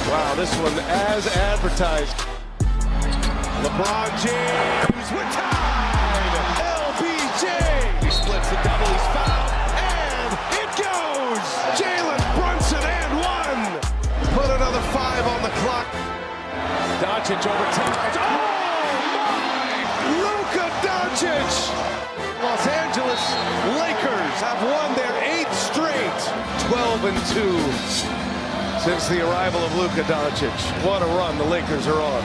Wow, this one as advertised. LeBron James with time. LBJ. He splits the double. He's fouled. And it goes. Jalen Brunson and one. Put another 5 on the clock. Doncic over time. Oh my! Luka Doncic. Los Angeles Lakers have won their 8th straight. 12-2. Since the arrival of Luka Doncic. What a run the Lakers are on.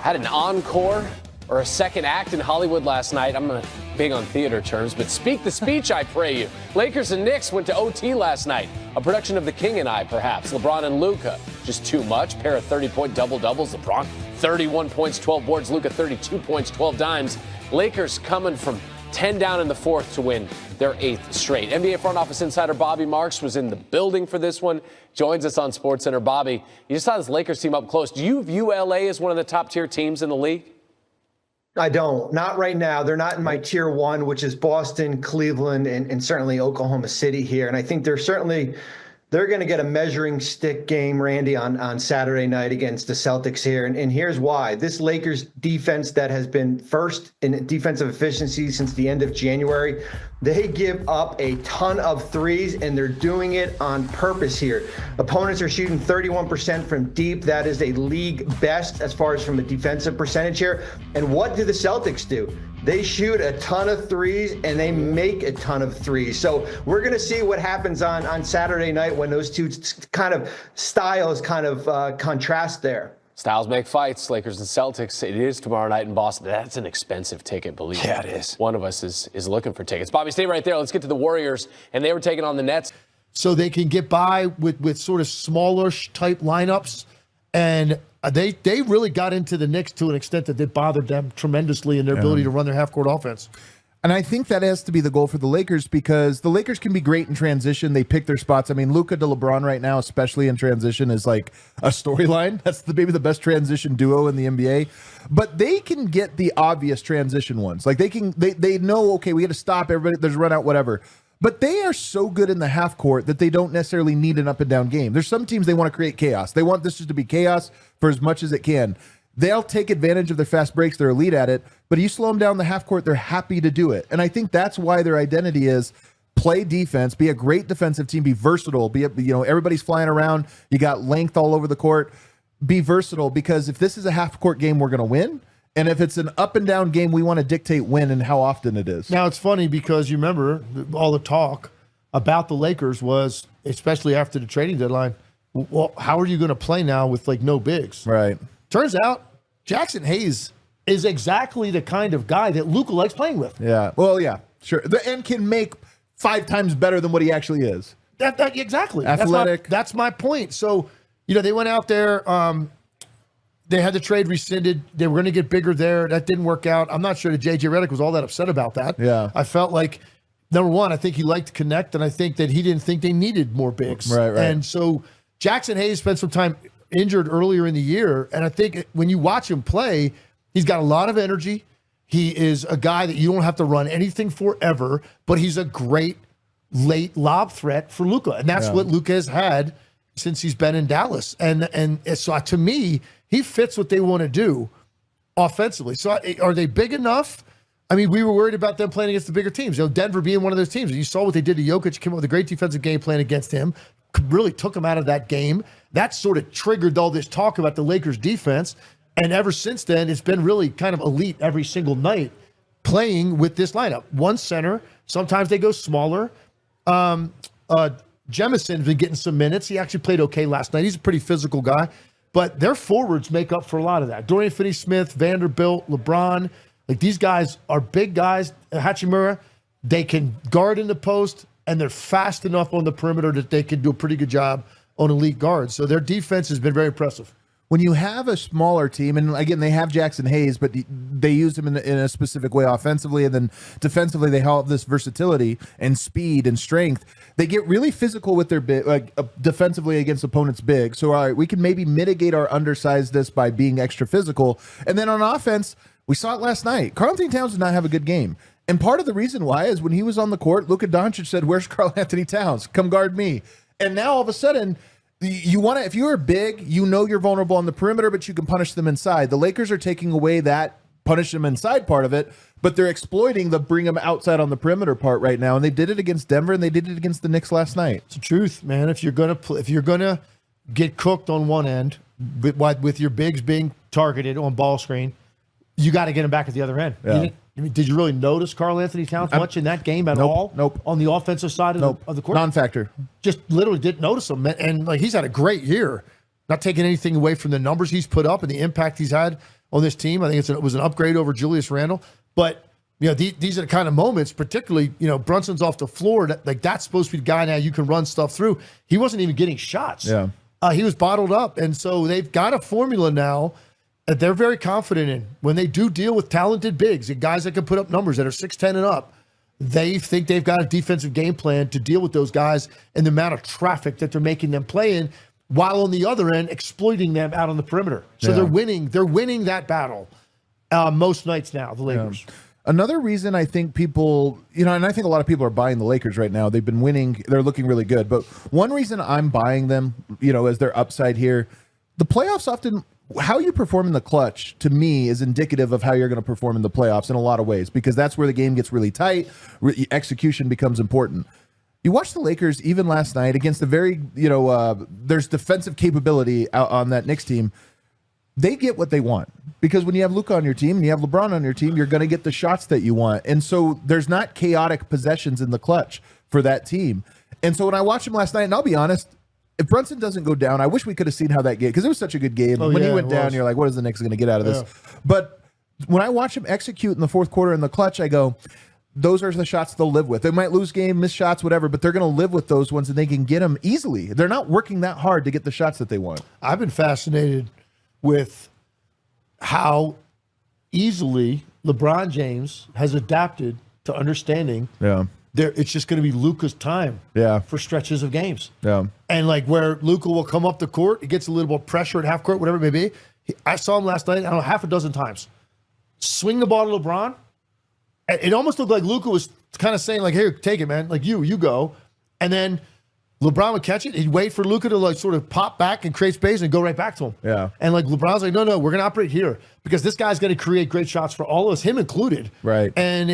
Had an encore or a second act in Hollywood last night. I'm big on theater terms, but speak the speech, I pray you. Lakers and Knicks went to OT last night. A production of The King and I, perhaps. LeBron and Luka. Just too much. Pair of 30-point double-doubles. LeBron, 31 points, 12 boards. Luka, 32 points, 12 dimes. Lakers coming from 10 down in the fourth to win their 8th straight. NBA front office insider Bobby Marks was in the building for this one. Joins us on SportsCenter. Bobby, you just saw this Lakers team up close. Do you view LA as one of the top tier teams in the league? I don't. Not right now. They're not in my tier 1, which is Boston, Cleveland, and certainly Oklahoma City here. And I think they're going to get a measuring stick game, Randy, on Saturday night against the Celtics here. And here's why. This Lakers defense that has been first in defensive efficiency since the end of January, they give up a ton of threes, and they're doing it on purpose here. Opponents are shooting 31% from deep. That is a league best as far as from a defensive percentage here. And what do the Celtics do? They shoot a ton of threes, and they make a ton of threes. So we're going to see what happens on Saturday night when those two kind of styles contrast there. Styles make fights, Lakers and Celtics. It is tomorrow night in Boston. That's an expensive ticket, believe me. Yeah, it is. One of us is looking for tickets. Bobby, stay right there. Let's get to the Warriors. And they were taking on the Nets. So they can get by with sort of smaller type lineups. And they really got into the Knicks to an extent that it bothered them tremendously in their ability to run their half-court offense. And I think that has to be the goal for the Lakers because the Lakers can be great in transition. They pick their spots. I mean, Luka to LeBron right now, especially in transition, is like a storyline. That's maybe the best transition duo in the NBA. But they can get the obvious transition ones. Like they know, okay, we got to stop everybody. There's a run out, whatever. But they are so good in the half court that they don't necessarily need an up and down game. There's some teams they want to create chaos. They want this just to be chaos for as much as it can. They'll take advantage of their fast breaks. They're elite at it. But you slow them down the half court, they're happy to do it. And I think that's why their identity is play defense, be a great defensive team, be versatile, everybody's flying around. You got length all over the court. Be versatile because if this is a half court game, we're going to win. And if it's an up and down game, we want to dictate when and how often it is. Now, it's funny because you remember all the talk about the Lakers was, especially after the trading deadline, well, how are you going to play now with no bigs? Right. Turns out Jackson Hayes is exactly the kind of guy that Luka likes playing with. Yeah. Well, yeah, sure. And can make 5 times better than what he actually is. Exactly. Athletic. That's my point. So, they went out there. They had the trade rescinded. They were going to get bigger there. That didn't work out. I'm not sure that J.J. Redick was all that upset about that. Yeah. I felt like, number one, I think he liked to connect, and I think that he didn't think they needed more bigs. Right. And so Jackson Hayes spent some time injured earlier in the year, and I think when you watch him play, he's got a lot of energy. He is a guy that you don't have to run anything forever, but he's a great late lob threat for Luka, and that's what Luka has had since he's been in Dallas. And so to me, he fits what they want to do offensively. So are they big enough? I mean, we were worried about them playing against the bigger teams. Denver being one of those teams. And you saw what they did to Jokic, came up with a great defensive game plan against him, really took him out of that game. That sort of triggered all this talk about the Lakers defense. And ever since then, it's been really kind of elite every single night playing with this lineup. One center. Sometimes they go smaller. Jemison's been getting some minutes. He actually played okay last night. He's a pretty physical guy. But their forwards make up for a lot of that. Dorian Finney-Smith, Vanderbilt, LeBron. These guys are big guys. Hachimura, they can guard in the post, and they're fast enough on the perimeter that they can do a pretty good job on elite guards. So their defense has been very impressive. When you have a smaller team, and again, they have Jackson Hayes, but they use him in a specific way offensively, and then defensively, they have this versatility and speed and strength. They get really physical with their big, defensively against opponents' big. So, all right, we can maybe mitigate our undersizedness by being extra physical. And then on offense, we saw it last night. Karl-Anthony Towns did not have a good game. And part of the reason why is when he was on the court, Luka Doncic said, "Where's Karl-Anthony Towns? Come guard me." And now all of a sudden, you want to, if you're big, you're vulnerable on the perimeter, but you can punish them inside. The Lakers are taking away that punish them inside part of it, but they're exploiting the bring them outside on the perimeter part right now. And they did it against Denver, and they did it against the Knicks last night. It's the truth, man. If you're gonna get cooked on one end with your bigs being targeted on ball screen, you got to get them back at the other end. Yeah. Did you really notice Karl Anthony Towns much in that game at all? Nope. On the offensive side of the court? Non-factor. Just literally didn't notice him. And like, he's had a great year. Not taking anything away from the numbers he's put up and the impact he's had on this team. I think it was an upgrade over Julius Randle. But these are the kind of moments, particularly, Brunson's off the floor. That's supposed to be the guy now you can run stuff through. He wasn't even getting shots. Yeah. He was bottled up. And so they've got a formula now that they're very confident in. When they do deal with talented bigs and guys that can put up numbers that are 6'10" and up, they think they've got a defensive game plan to deal with those guys and the amount of traffic that they're making them play in, while on the other end exploiting them out on the perimeter. So they're winning that battle most nights now, the Lakers. Yeah. Another reason I think people, and I think a lot of people are buying the Lakers right now. They've been winning. They're looking really good. But one reason I'm buying them, as their upside here, the playoffs often, how you perform in the clutch, to me, is indicative of how you're going to perform in the playoffs in a lot of ways, because that's where the game gets really tight. Execution becomes important. You watch the Lakers even last night against the very, there's defensive capability out on that Knicks team. They get what they want, because when you have Luka on your team and you have LeBron on your team, you're going to get the shots that you want. And so there's not chaotic possessions in the clutch for that team. And so when I watched him last night, and I'll be honest, if Brunson doesn't go down, I wish we could have seen how that game, because it was such a good game. When he went down, you're like, what is the Knicks going to get out of this? But when I watch him execute in the fourth quarter in the clutch, I go, those are the shots they'll live with. They might lose game, miss shots, whatever, but they're going to live with those ones, and they can get them easily. They're not working that hard to get the shots that they want. I've been fascinated with how easily LeBron James has adapted to understanding it's just going to be Luka's time for stretches of games. Yeah. And like where Luka will come up the court, he gets a little more pressure at half court, whatever it may be. I saw him last night, I don't know, half a dozen times. Swing the ball to LeBron. It almost looked like Luka was kind of saying, like, here, take it, man. Like, you go. And then LeBron would catch it. He'd wait for Luka to like sort of pop back and create space and go right back to him. Yeah. And like LeBron's like, no, we're going to operate here because this guy's going to create great shots for all of us, him included. Right. And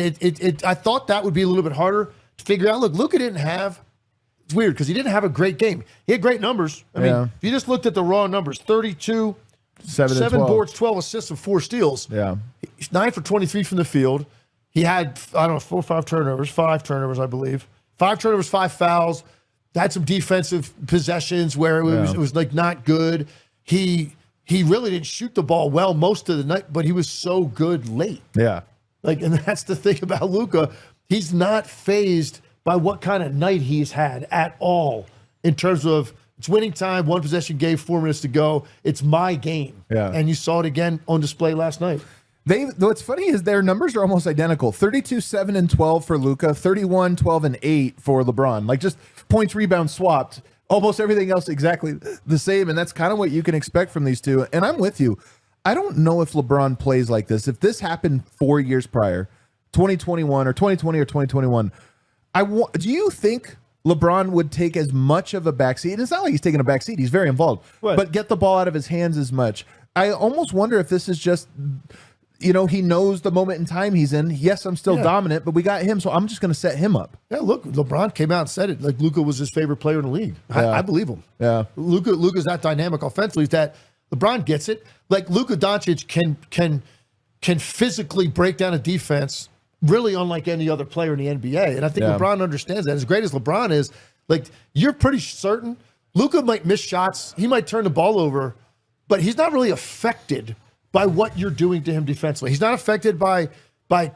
I thought that would be a little bit harder to figure out. Look, Luka didn't have, it's weird because he didn't have a great game. He had great numbers. I mean, if you just looked at the raw numbers, 32, 7 boards, 12 assists, and 4 steals. Yeah. He's 9 for 23 from the field. He had, 5 turnovers, I believe. 5 turnovers, 5 fouls. Had some defensive possessions where it was like not good. He really didn't shoot the ball well most of the night, but he was so good late. Yeah. Like, and that's the thing about Luka. He's not fazed by what kind of night he's had at all in terms of it's winning time, 1 possession game, 4 minutes to go. It's my game. Yeah. And you saw it again on display last night. What's funny is their numbers are almost identical. 32, 7, and 12 for Luka, 31, 12, and 8 for LeBron. Like just points, rebounds swapped. Almost everything else exactly the same. And that's kind of what you can expect from these two. And I'm with you. I don't know if LeBron plays like this. If this happened 4 years prior, 2021 or 2020 or 2021, do you think LeBron would take as much of a backseat? And it's not like he's taking a backseat. He's very involved. Right. But get the ball out of his hands as much. I almost wonder if this is just... he knows the moment in time he's in. Yes, I'm still dominant, but we got him, so I'm just going to set him up. Yeah, look, LeBron came out and said it. Like, Luka was his favorite player in the league. I believe him. Yeah. Luka's that dynamic offensively that LeBron gets it. Like, Luka Doncic can physically break down a defense really unlike any other player in the NBA. And I think LeBron understands that. As great as LeBron is, like, you're pretty certain Luka might miss shots. He might turn the ball over, but he's not really affected by what you're doing to him defensively. He's not affected by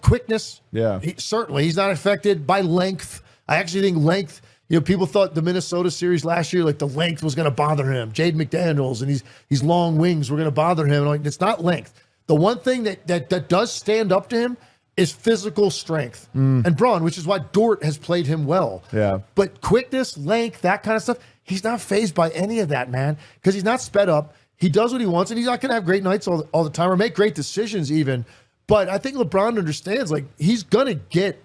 quickness. Yeah. He's not affected by length. I actually think length, people thought the Minnesota series last year, like the length was going to bother him. Jaden McDaniels and these long wings were going to bother him. Like, it's not length. The one thing that does stand up to him is physical strength and brawn, which is why Dort has played him well. Yeah. But quickness, length, that kind of stuff, he's not fazed by any of that, man, because he's not sped up. He does what he wants, and he's not going to have great nights all the time or make great decisions even. But I think LeBron understands, like, he's going to get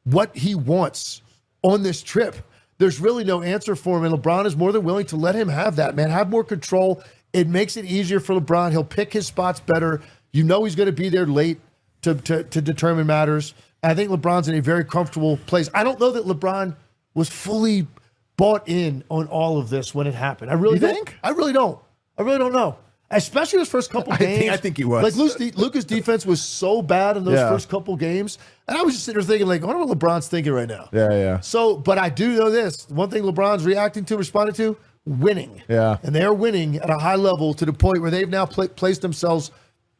what he wants on this trip. there's really no answer for him. And LeBron is more than willing to let him have that, man. Have more control. It makes it easier for LeBron. He'll pick his spots better. You know he's going to be there late to determine matters. I think LeBron's in a very comfortable place. I don't know that LeBron was fully bought in on all of this when it happened. I really don't. I really don't know. Especially his first couple games. I think he was. Like Luka's defense was so bad in those first couple games. And I was just sitting there thinking, like, I wonder what LeBron's thinking right now. Yeah. So, but I do know this. One thing LeBron's responding to, winning. Yeah. And they're winning at a high level to the point where they've now placed themselves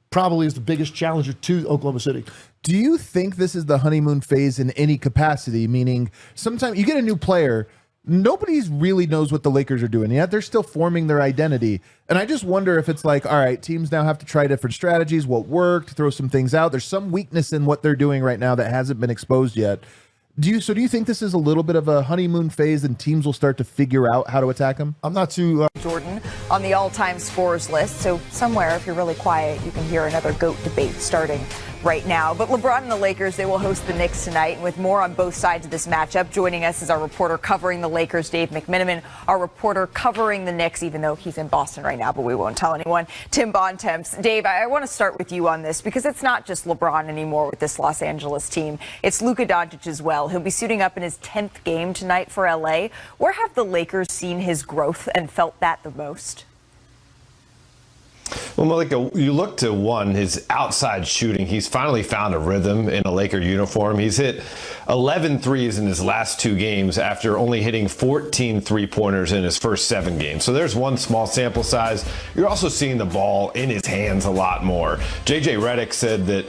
probably as the biggest challenger to Oklahoma City. Do you think this is the honeymoon phase in any capacity? Meaning, sometimes you get a new player, nobody really knows what the Lakers are doing yet. They're still forming their identity. And I just wonder if it's like, all right, teams now have to try different strategies, what worked, throw some things out. There's some weakness in what they're doing right now that hasn't been exposed yet. Do you think this is a little bit of a honeymoon phase and teams will start to figure out how to attack them? I'm not too... Jordan on the all-time scorers list. So somewhere, if you're really quiet, you can hear another GOAT debate starting right now. But LeBron and the Lakers, they will host the Knicks tonight. And with more on both sides of this matchup, joining us is our reporter covering the Lakers, Dave McMenamin, our reporter covering the Knicks, even though he's in Boston right now, but we won't tell anyone, Tim Bontemps. Dave, I want to start with you on this because it's not just LeBron anymore with this Los Angeles team. It's Luka Doncic as well. He'll be suiting up in his 10th game tonight for LA. Where have the Lakers seen his growth and felt that the most? Well, Malika, you look to his outside shooting. He's finally found a rhythm in a Laker uniform. He's hit 11 threes in his last 2 games after only hitting 14 three-pointers in his first 7 games. So there's one small sample size. You're also seeing the ball in his hands a lot more. JJ Redick said that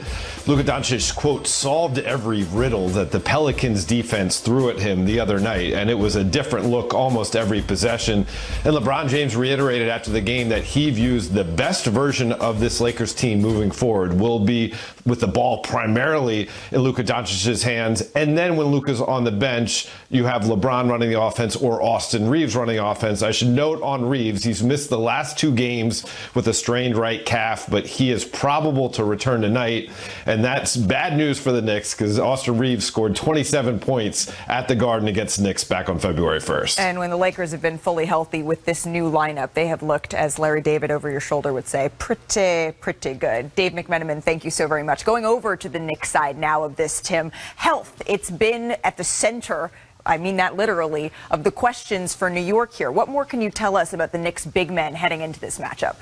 Luka Doncic, quote, solved every riddle that the Pelicans defense threw at him the other night, and it was a different look almost every possession. And LeBron James reiterated after the game that he views the best version of this Lakers team moving forward will be with the ball primarily in Luka Doncic's hands. And then when Luka's on the bench, you have LeBron running the offense or Austin Reeves running the offense. I should note on Reeves, he's missed the last 2 games with a strained right calf, but he is probable to return tonight. And that's bad news for the Knicks because Austin Reeves scored 27 points at the Garden against the Knicks back on February 1st. And when the Lakers have been fully healthy with this new lineup, they have looked, as Larry David over your shoulder would say, pretty good. Dave McMenamin, thank you so very much. Going over to the Knicks side now of this, Tim. Health, it's been at the center, I mean that literally, of the questions for New York here. What more can you tell us about the Knicks big men heading into this matchup?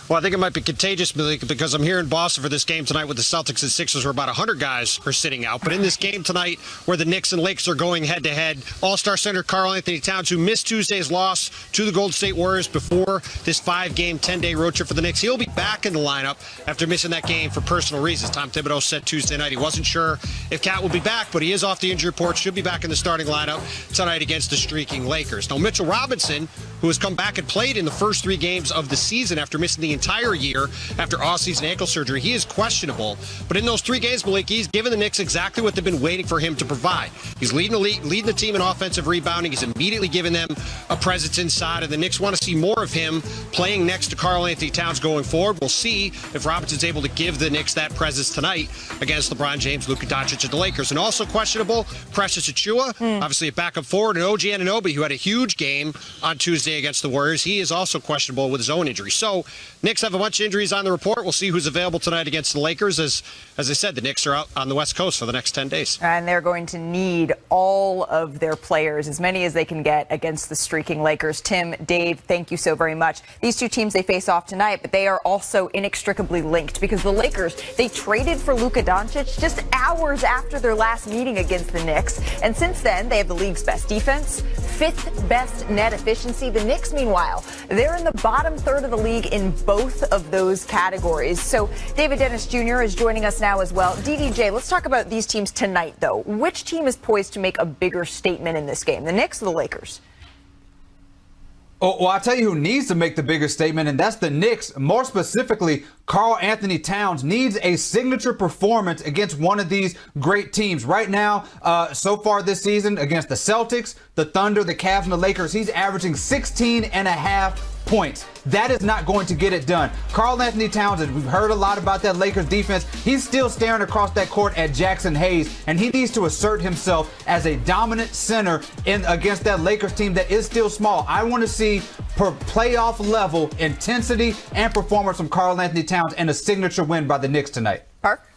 Well, I think it might be contagious, Malika, because I'm here in Boston for this game tonight with the Celtics and Sixers, where about 100 guys are sitting out. But in this game tonight, where the Knicks and Lakers are going head-to-head, All-Star center Karl-Anthony Towns, who missed Tuesday's loss to the Golden State Warriors before this 5-game, 10-day road trip for the Knicks, he'll be back in the lineup after missing that game for personal reasons. Tom Thibodeau said Tuesday night he wasn't sure if Cat will be back, but he is off the injury report, should be back in the starting lineup tonight against the streaking Lakers. Now, Mitchell Robinson, who has come back and played in the first 3 games of the season after missing the entire year after off-season ankle surgery, he is questionable. But in those 3 games, Malik, he's given the Knicks exactly what they've been waiting for him to provide. He's leading the team in offensive rebounding. He's immediately given them a presence inside, and the Knicks want to see more of him playing next to Karl-Anthony Towns going forward. We'll see if Robinson's able to give the Knicks that presence tonight against LeBron James, Luka Doncic, and the Lakers. And also questionable, Precious Achiuwa, obviously a backup forward, and OG Anunoby, who had a huge game on Tuesday against the Warriors. He is also questionable with his own injury. So Knicks have a bunch of injuries on the report. We'll see who's available tonight against the Lakers. As I said, the Knicks are out on the West Coast for the next 10 days. And they're going to need all of their players, as many as they can get, against the streaking Lakers. Tim, Dave, thank you so very much. These 2 teams, they face off tonight, but they are also inextricably linked because the Lakers, they traded for Luka Doncic just hours after their last meeting against the Knicks. And since then, they have the league's best defense, 5th best net efficiency. The Knicks, meanwhile, they're in the bottom third of the league in both of those categories. So David Dennis Jr. is joining us now as well. DDJ, let's talk about these teams tonight, though. Which team is poised to make a bigger statement in this game, the Knicks or the Lakers? Oh, well, I'll tell you who needs to make the bigger statement, and that's the Knicks, more specifically Karl Anthony Towns needs a signature performance against one of these great teams. Right now, so far this season, against the Celtics, the Thunder, the Cavs, and the Lakers, he's averaging 16.5 points. That is not going to get it done. Karl Anthony Towns, we've heard a lot about that Lakers defense. He's still staring across that court at Jackson Hayes, and he needs to assert himself as a dominant center against that Lakers team that is still small. I want to see per playoff level intensity and performance from Karl Anthony Towns and a signature win by the Knicks tonight. Park?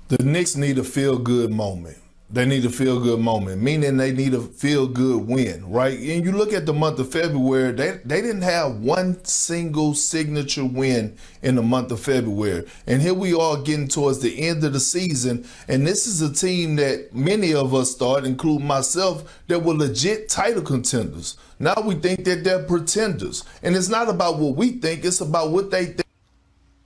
The Knicks need a feel-good moment. They need a feel-good moment, meaning they need a feel-good win, right? And you look at the month of February, they didn't have one single signature win in the month of February. And here we are getting towards the end of the season, and this is a team that many of us thought, including myself, that were legit title contenders. Now we think that they're pretenders. And it's not about what we think, it's about what they think.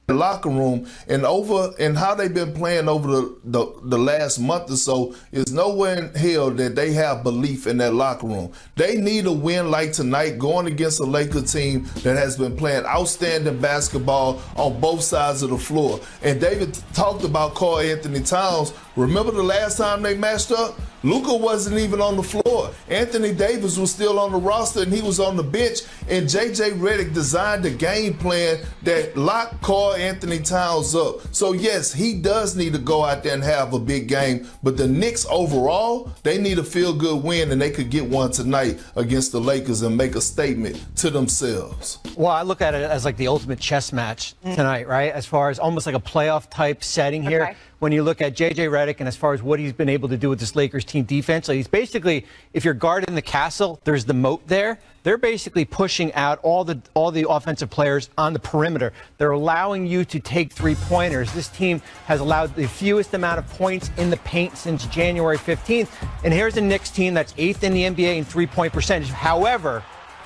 The locker room and how they've been playing over the last month or so is nowhere in hell that they have belief in that locker room. They need a win like tonight going against a Lakers team that has been playing outstanding basketball on both sides of the floor. And David talked about Karl Anthony Towns. Remember the last time they matched up? Luka wasn't even on the floor. Anthony Davis was still on the roster and he was on the bench. And JJ Redick designed a game plan that locked Karl Anthony Towns up. So yes, he does need to go out there and have a big game. But the Knicks overall, they need a feel-good win, and they could get one tonight against the Lakers and make a statement to themselves. Well, I look at it as like the ultimate chess match tonight, right? As far as almost like a playoff type setting here. Okay. When you look at JJ Redick and as far as what he's been able to do with this Lakers team defense, like he's basically, if you're guarding the castle, there's the moat there. They're basically pushing out all the offensive players on the perimeter. They're allowing you to take three-pointers. This team has allowed the fewest amount of points in the paint since January 15th. And here's a Knicks team that's 8th in the NBA in three-point percentage. However,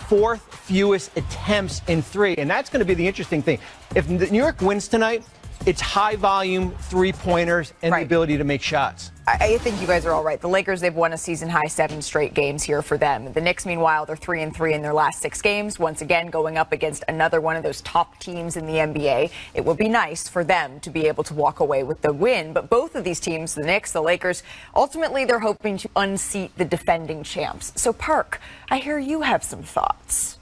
4th fewest attempts in three. And that's going to be the interesting thing. If New York wins tonight, it's high volume three-pointers and the ability to make shots. I think you guys are all right. The Lakers, they've won a season-high 7 straight games here for them. The Knicks, meanwhile, they're 3-3 in their last 6 games. Once again, going up against another one of those top teams in the NBA. It would be nice for them to be able to walk away with the win. But both of these teams, the Knicks, the Lakers, ultimately they're hoping to unseat the defending champs. So, Park, I hear you have some thoughts.